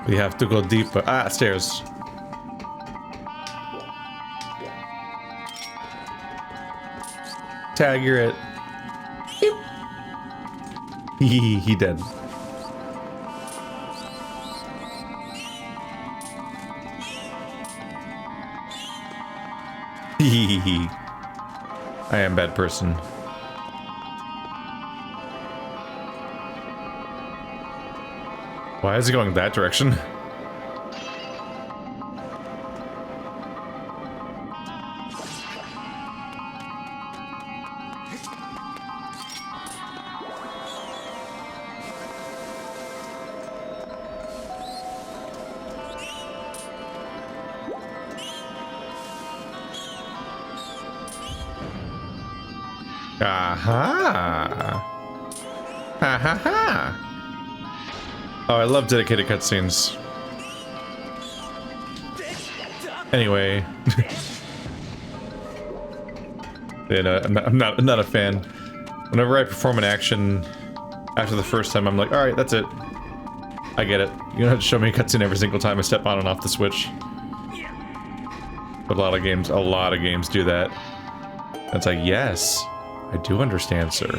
We have to go deeper. Ah, stairs. Tag, you're it. He dead. I am a bad person. Why is he going that direction? Aha! Ha ha ha! Oh, I love dedicated cutscenes. Anyway, yeah, no, I'm not a fan. Whenever I perform an action after the first time, I'm like, all right, that's it. I get it. You don't have to show me a cutscene every single time I step on and off the Switch. But a lot of games do that. It's like, yes, I do understand, sir.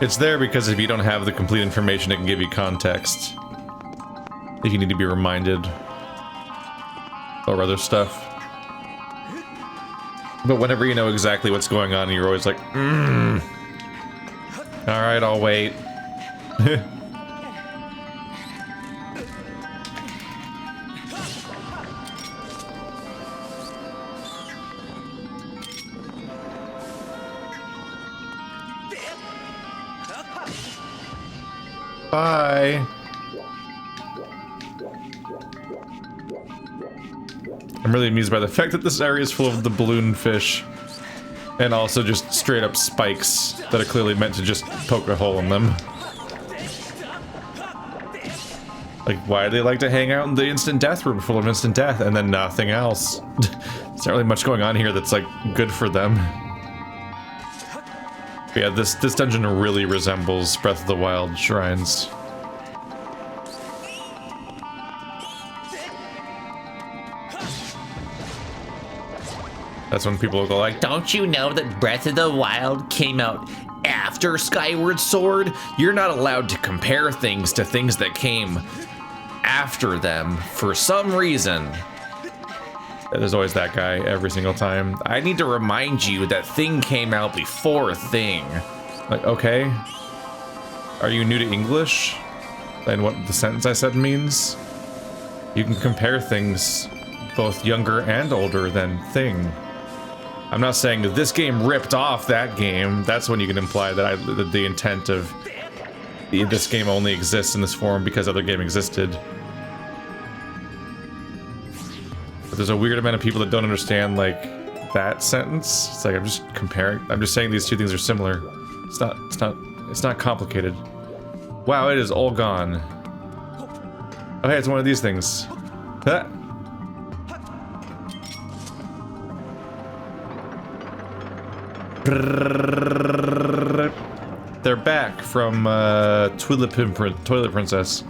It's there because if you don't have the complete information, it can give you context. If you need to be reminded or other stuff. But whenever you know exactly what's going on, you're always like, alright, I'll wait. Bye. I'm really amused by the fact that this area is full of the balloon fish and also just straight up spikes that are clearly meant to just poke a hole in them. Like, why do they like to hang out in the instant death room full of instant death and then nothing else? There's not really much going on here that's like good for them. But yeah, this dungeon really resembles Breath of the Wild shrines. That's when people will go like, don't you know that Breath of the Wild came out after Skyward Sword? You're not allowed to compare things to things that came after them for some reason. There's always that guy every single time. I need to remind you that Thing came out before Thing. Like, okay. Are you new to English? And what the sentence I said means? You can compare things both younger and older than Thing. I'm not saying that this game ripped off that game. That's when you can imply that the intent of this game only exists in this form because other game existed. But there's a weird amount of people that don't understand, like, that sentence. It's like, I'm just saying these two things are similar. It's not complicated. Wow, it is all gone. Oh, hey, it's one of these things. Ah. They're back from Toilet Princess.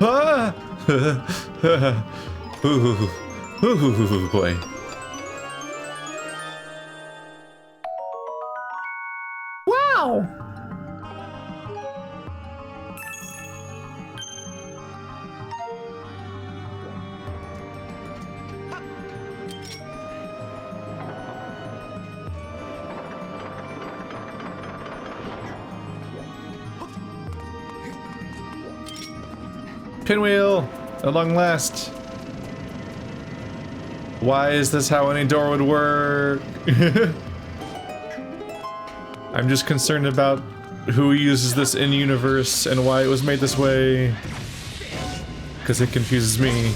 Ah! Ooh, boy. Wow! Pinwheel! At long last. Why is this how any door would work? I'm just concerned about who uses this in universe and why it was made this way. Because it confuses me.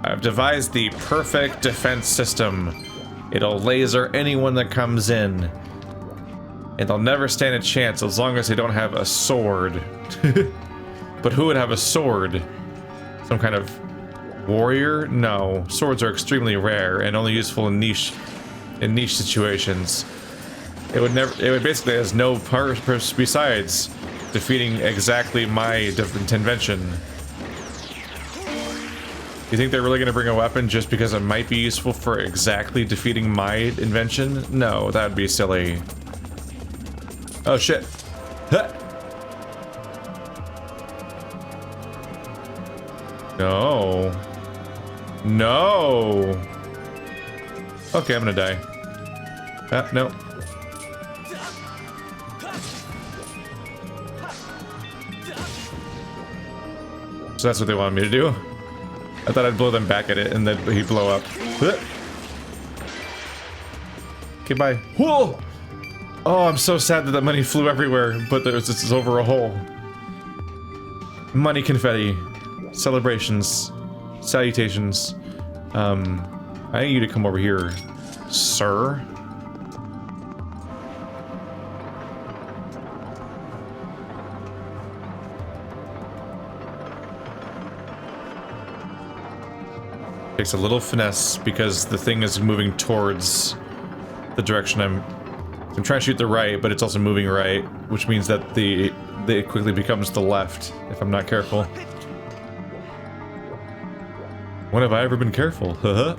I've devised the perfect defense system. It'll laser anyone that comes in. And they'll never stand a chance as long as they don't have a sword. But who would have a sword? Some kind of warrior? No. Swords are extremely rare and only useful in niche situations. It would basically has no purpose besides defeating exactly my invention. You think they're really gonna bring a weapon just because it might be useful for exactly defeating my invention? No, that would be silly. Oh shit. Huh. No. No. Okay, I'm gonna die. No. So that's what they wanted me to do? I thought I'd blow them back at it and then he'd blow up. Okay, bye. Whoa! Oh, I'm so sad that that money flew everywhere, but it's over a hole. Money confetti. Celebrations. Salutations. I need you to come over here, sir. Takes a little finesse because the thing is moving towards the direction I'm trying to shoot the right, but it's also moving right, which means that it quickly becomes the left if I'm not careful. When have I ever been careful? Haha.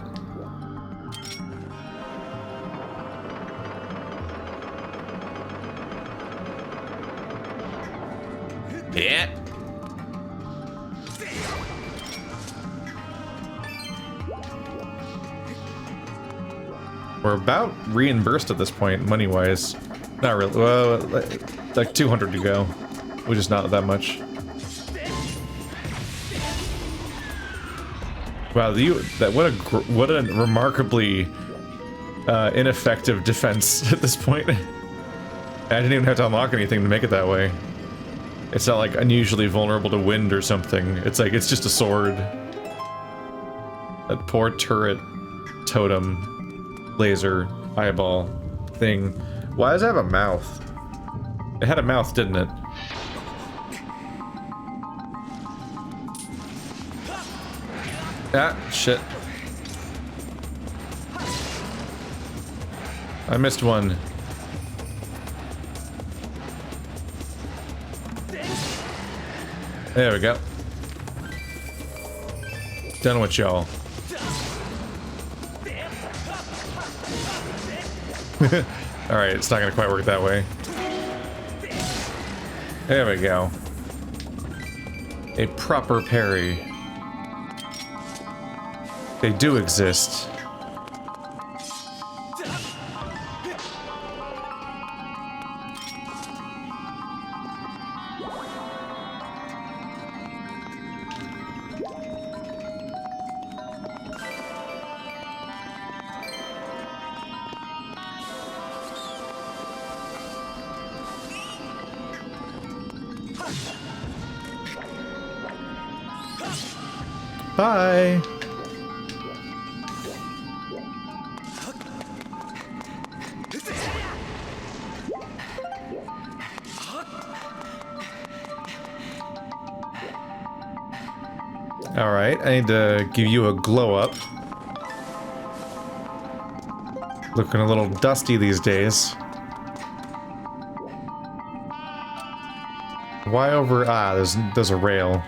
Yeah. We're about reimbursed at this point, money-wise. Not really. Well, like 200 to go, which is not that much. Wow, what a remarkably ineffective defense at this point. I didn't even have to unlock anything to make it that way. It's not like unusually vulnerable to wind or something. It's like it's just a sword. That poor turret, totem, laser, eyeball thing. Why does it have a mouth? It had a mouth, didn't it? Ah, shit. I missed one. There we go. Done with y'all. Alright, it's not gonna quite work that way. There we go. A proper parry. They do exist. Bye. All right, I need to give you a glow up. Looking a little dusty these days. Why over? Ah, there's a rail.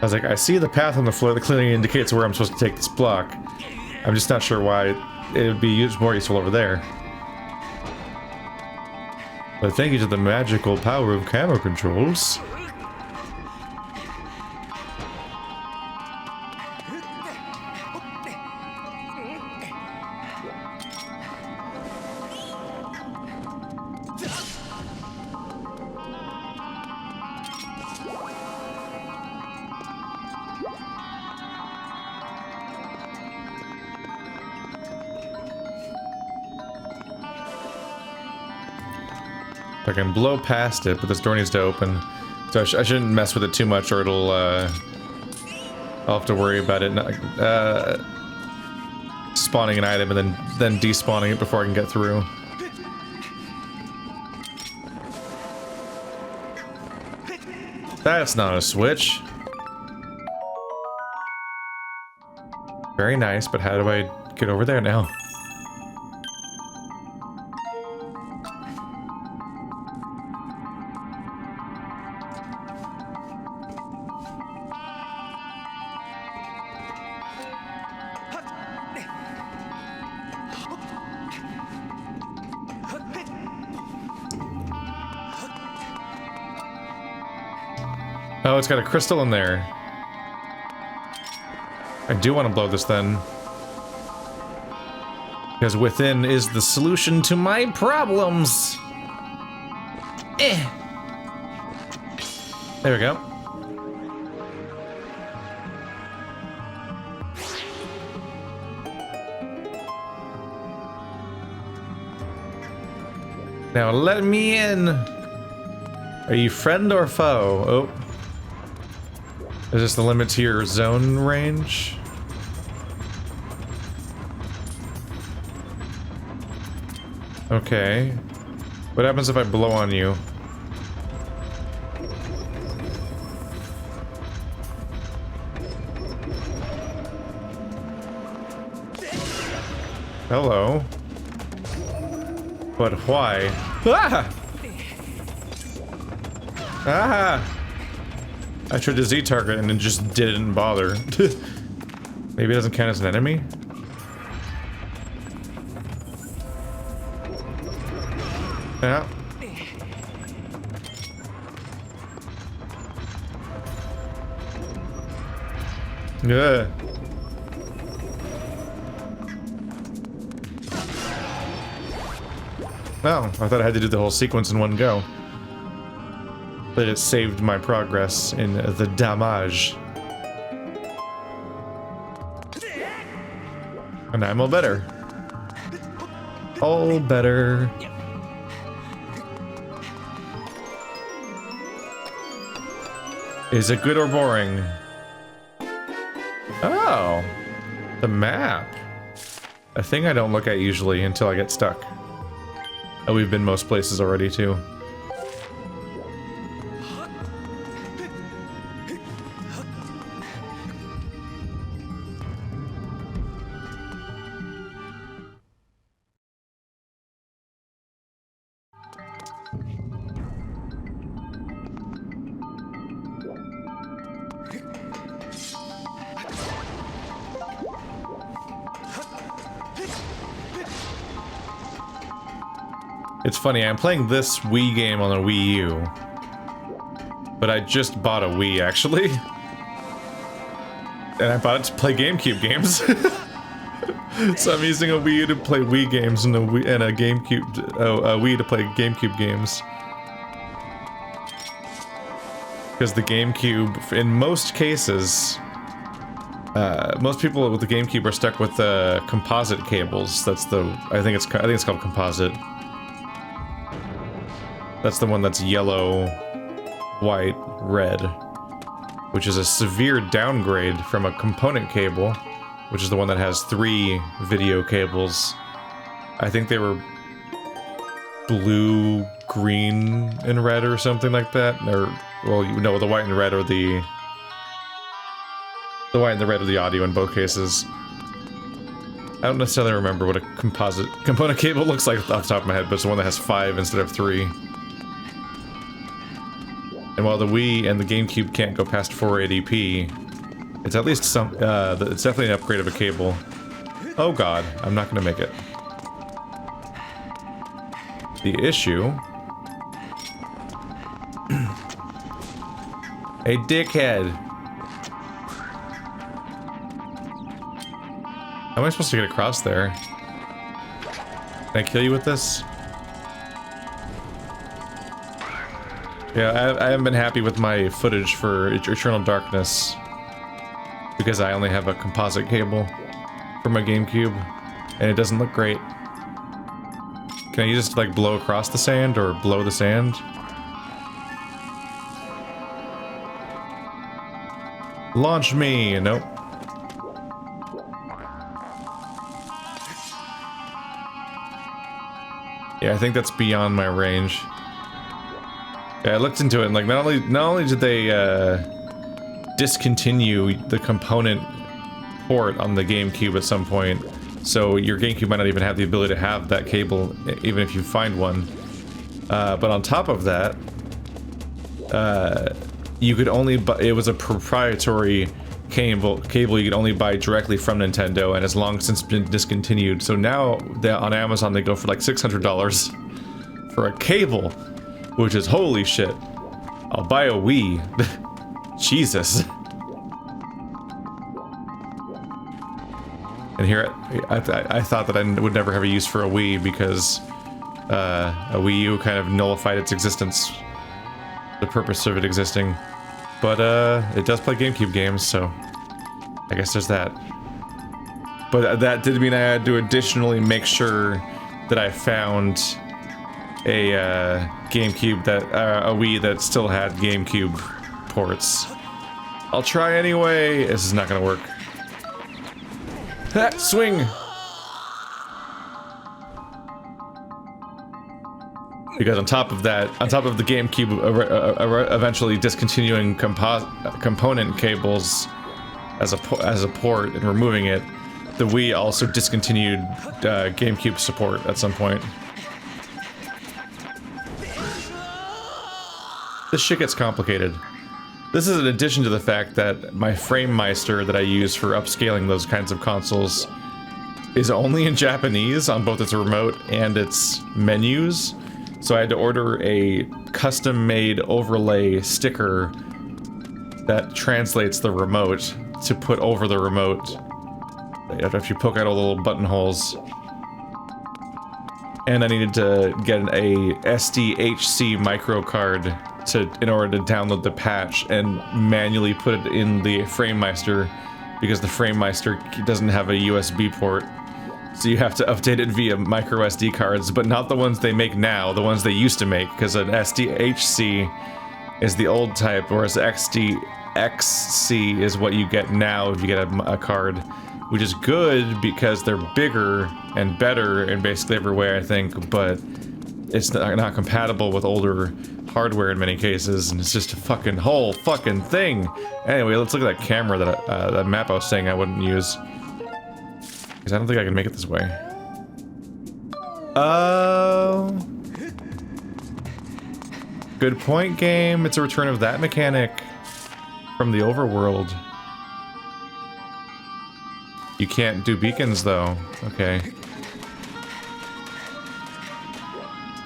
I was like, I see the path on the floor that clearly indicates where I'm supposed to take this block. I'm just not sure why it would be more useful over there. But thank you to the magical power of camera controls. I can blow past it, but this door needs to open. So I shouldn't mess with it too much, or it'll, I'll have to worry about it spawning an item and then despawning it before I can get through. That's not a switch. Very nice, but how do I get over there now? Oh, it's got a crystal in there. I do want to blow this then. Because within is the solution to my problems. There we go. Now let me in. Are you friend or foe? Oh. Is this the limit to your zone range? Okay. What happens if I blow on you? Hello. But why? Ah! Ah! I tried to Z-target and it just didn't bother. Maybe it doesn't count as an enemy? Yeah. Yeah. Oh, I thought I had to do the whole sequence in one go. But it saved my progress in the damage. And I'm all better. All better. Is it good or boring? Oh, the map. A thing I don't look at usually until I get stuck. Oh, we've been most places already too. It's funny, I'm playing this Wii game on a Wii U. But I just bought a Wii, actually. And I bought it to play GameCube games. So I'm using a Wii U to play Wii games and a GameCube, a Wii to play GameCube games. Because the GameCube, in most cases, most people with the GameCube are stuck with the composite cables. That's the, I think it's called composite. That's the one that's yellow, white, red, which is a severe downgrade from a component cable, which is the one that has 3 video cables. I think they were blue, green, and red or something like that. Or, well, you know, the white and red are the white and the red are the audio in both cases. I don't necessarily remember what a component cable looks like off the top of my head, but it's the one that has 5 instead of 3. And while the Wii and the GameCube can't go past 480p, it's at least some, it's definitely an upgrade of a cable. Oh god, I'm not gonna make it. The issue... Hey, dickhead! How am I supposed to get across there? Can I kill you with this? Yeah, I haven't been happy with my footage for Eternal Darkness because I only have a composite cable for my GameCube and it doesn't look great. Can I use this to like blow across the sand or blow the sand? Launch me! Nope. Yeah, I think that's beyond my range. Yeah, I looked into it and like not only did they discontinue the component port on the GameCube at some point, so your GameCube might not even have the ability to have that cable even if you find one. But on top of that, you could only buy, it was a proprietary cable you could only buy directly from Nintendo, and has long since been discontinued. So now on Amazon they go for like $600 for a cable, which is holy shit. I'll buy a Wii. Jesus. And here I thought that I would never have a use for a Wii because a Wii U kind of nullified its existence, the purpose of it existing. But it does play GameCube games, so I guess there's that. But that did mean I had to additionally make sure that I found a GameCube a Wii that still had GameCube ports. I'll try anyway. This is not gonna work. Ha! Swing! Because on top of that, on top of the GameCube eventually discontinuing component cables as a port and removing it, the Wii also discontinued GameCube support at some point. This shit gets complicated. This is in addition to the fact that my FrameMeister that I use for upscaling those kinds of consoles is only in Japanese on both its remote and its menus. So I had to order a custom-made overlay sticker that translates the remote to put over the remote if you poke out all the little buttonholes. And I needed to get a SDHC micro card in order to download the patch and manually put it in the FrameMeister, because the FrameMeister doesn't have a USB port. So you have to update it via micro SD cards, but not the ones they make now, the ones they used to make, because an SDHC is the old type, whereas XC is what you get now if you get a card, which is good because they're bigger and better in basically every way, I think, but it's not compatible with older hardware in many cases, and it's just a fucking whole fucking thing. Anyway, let's look at that camera that map I was saying I wouldn't use. Because I don't think I can make it this way. Oh. Good point, game. It's a return of that mechanic from the overworld. You can't do beacons, though. Okay.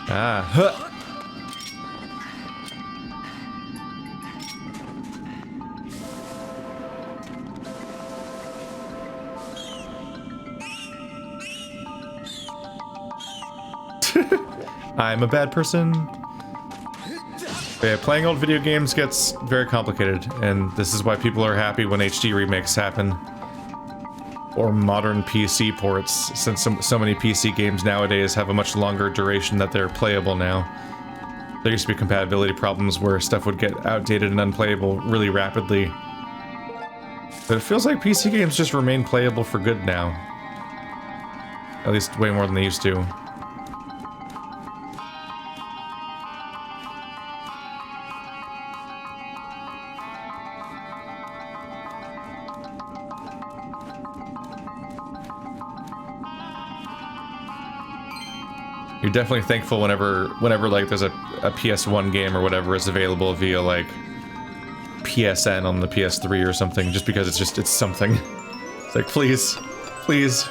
Ah. Huh. I'm a bad person. Yeah, playing old video games gets very complicated, and this is why people are happy when HD remakes happen. Or modern PC ports, since so many PC games nowadays have a much longer duration that they're playable now. There used to be compatibility problems where stuff would get outdated and unplayable really rapidly. But it feels like PC games just remain playable for good now. At least way more than they used to. You're definitely thankful whenever like there's a PS1 game or whatever is available via like PSN on the PS3 or something, just because it's something. It's like, please, please.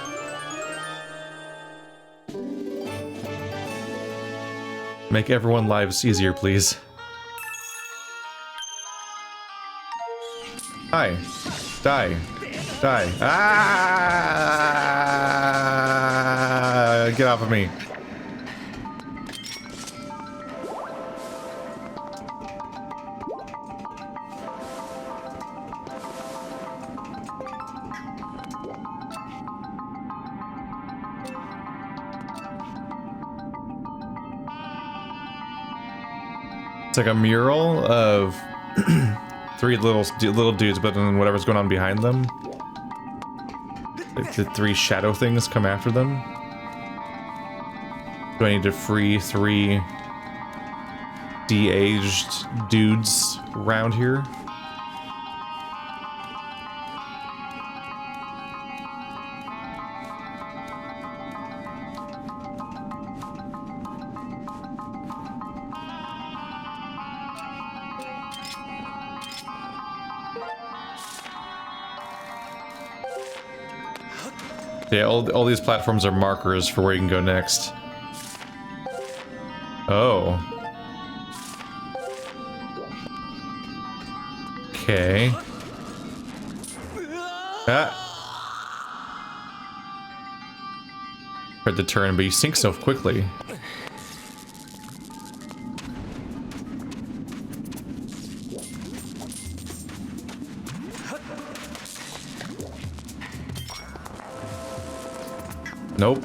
Make everyone's lives easier, please. Hi. Die. Die. Ah! Get off of me. It's like a mural of three little dudes, but then whatever's going on behind them, the three shadow things come after them. Do I need to free 3 de-aged dudes around here? Yeah, all these platforms are markers for where you can go next. Oh. Okay. Ah. Hard to turn, but you sink so quickly. Nope.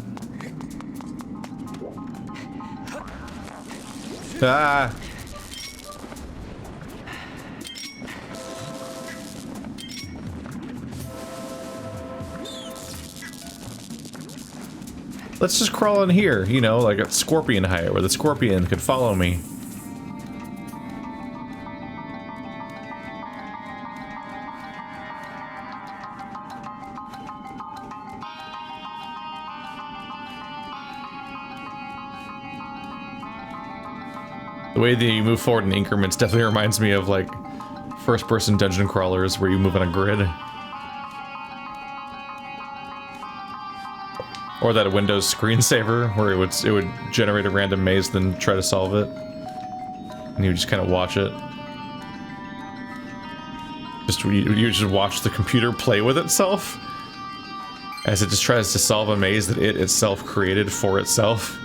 Ah. Let's just crawl in here, you know, like a scorpion height, where the scorpion could follow me. The way that you move forward in increments definitely reminds me of, like, first-person dungeon crawlers where you move on a grid. Or that Windows screensaver where it would generate a random maze, then try to solve it. And you would just kind of watch it. You just watch the computer play with itself as it just tries to solve a maze that it itself created for itself.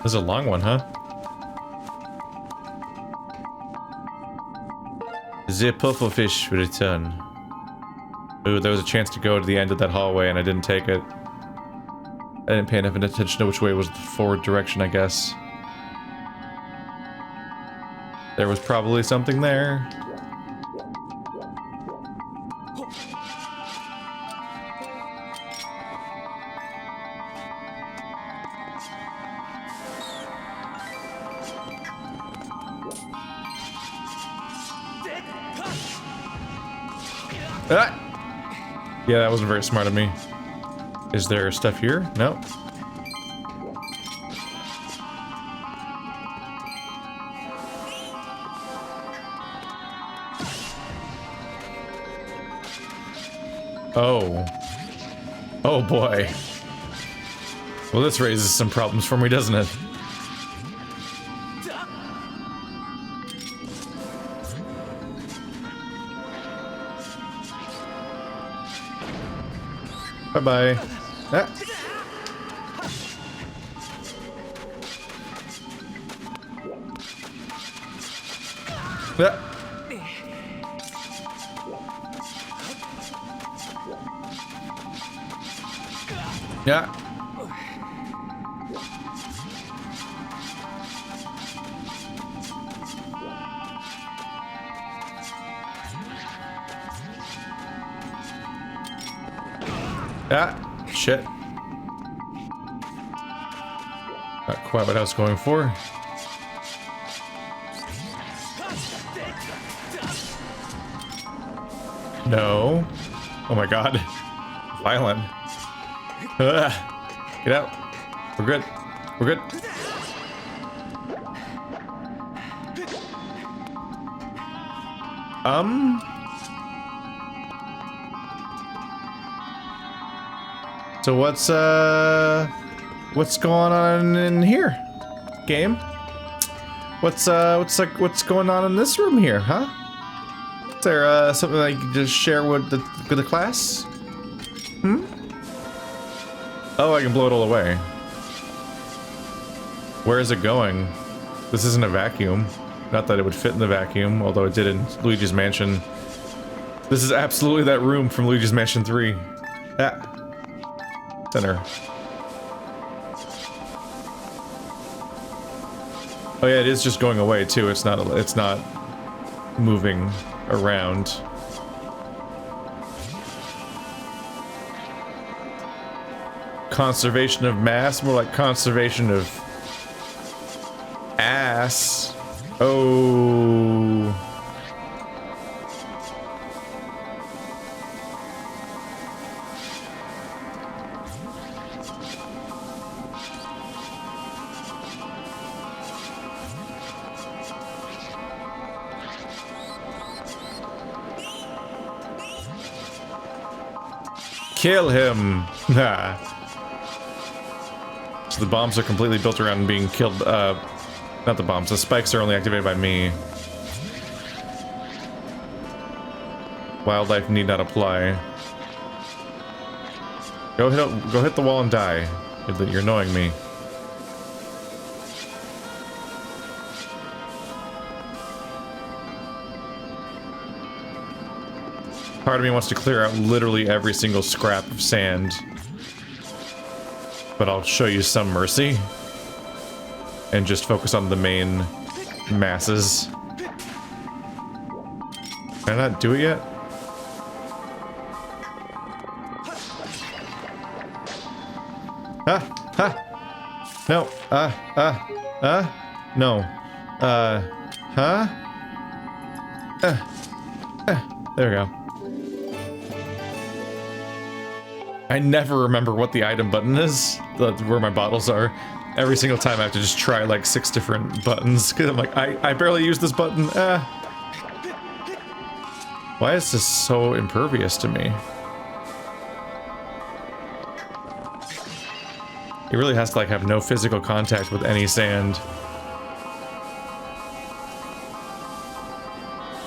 This is a long one, huh? The pufferfish will return. Ooh, there was a chance to go to the end of that hallway and I didn't take it. I didn't pay enough attention to which way was the forward direction, I guess. There was probably something there. Ah! Yeah, that wasn't very smart of me. Is there stuff here? No. Oh. Oh boy. Well, this raises some problems for me, doesn't it? Bye-bye. Ah. Ah. Yeah. Ah, shit. Not quite what I was going for. No. Oh my god. Violent. Get out. We're good. We're good. So what's going on in here, game? What's going on in this room here, huh? Is there something I can just share with the class? Hmm? Oh, I can blow it all away. Where is it going? This isn't a vacuum. Not that it would fit in the vacuum, although it did in Luigi's Mansion. This is absolutely that room from Luigi's Mansion 3. Ah. Center. Oh yeah, it is just going away too. It's not moving around. Conservation of mass, more like conservation of ass. Oh. Kill him! So the bombs are completely built around being killed. Not the bombs. The spikes are only activated by me. Wildlife need not apply. Go hit the wall and die. You're annoying me. Part of me wants to clear out literally every single scrap of sand. But I'll show you some mercy. And just focus on the main masses. Can I not do it yet? No. No. There we go. I never remember what the item button is, where my bottles are. Every single time I have to just try like 6 different buttons, because I'm like, I barely use this button. Why is this so impervious to me? It really has to like have no physical contact with any sand.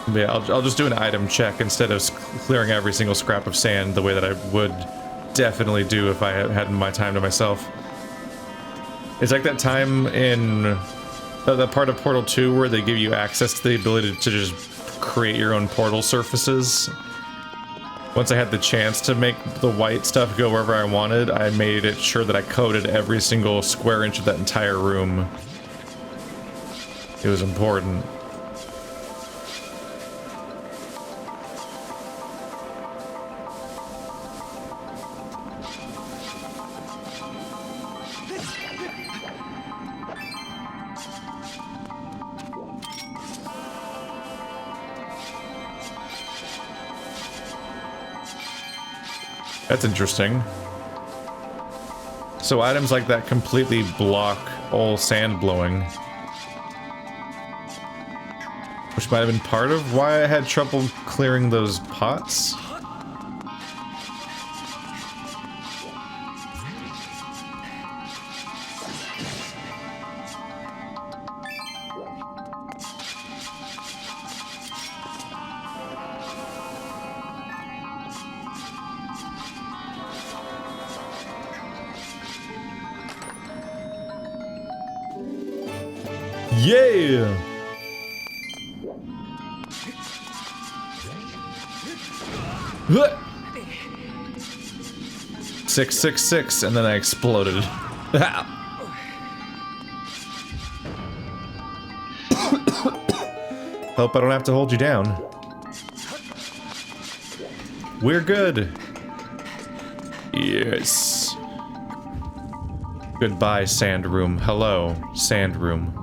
But yeah, I'll just do an item check instead of clearing every single scrap of sand the way that I would definitely do if I had my time to myself. It's like that time in the part of Portal 2 where they give you access to the ability to just create your own portal surfaces. Once I had the chance to make the white stuff go wherever I wanted, I made it sure that I coded every single square inch of that entire room. It was important. That's interesting. So items like that completely block all sand blowing. Which might have been part of why I had trouble clearing those pots. Yeah! 666, and then I exploded. Hope I don't have to hold you down. We're good. Yes. Goodbye, sand room. Hello, sand room.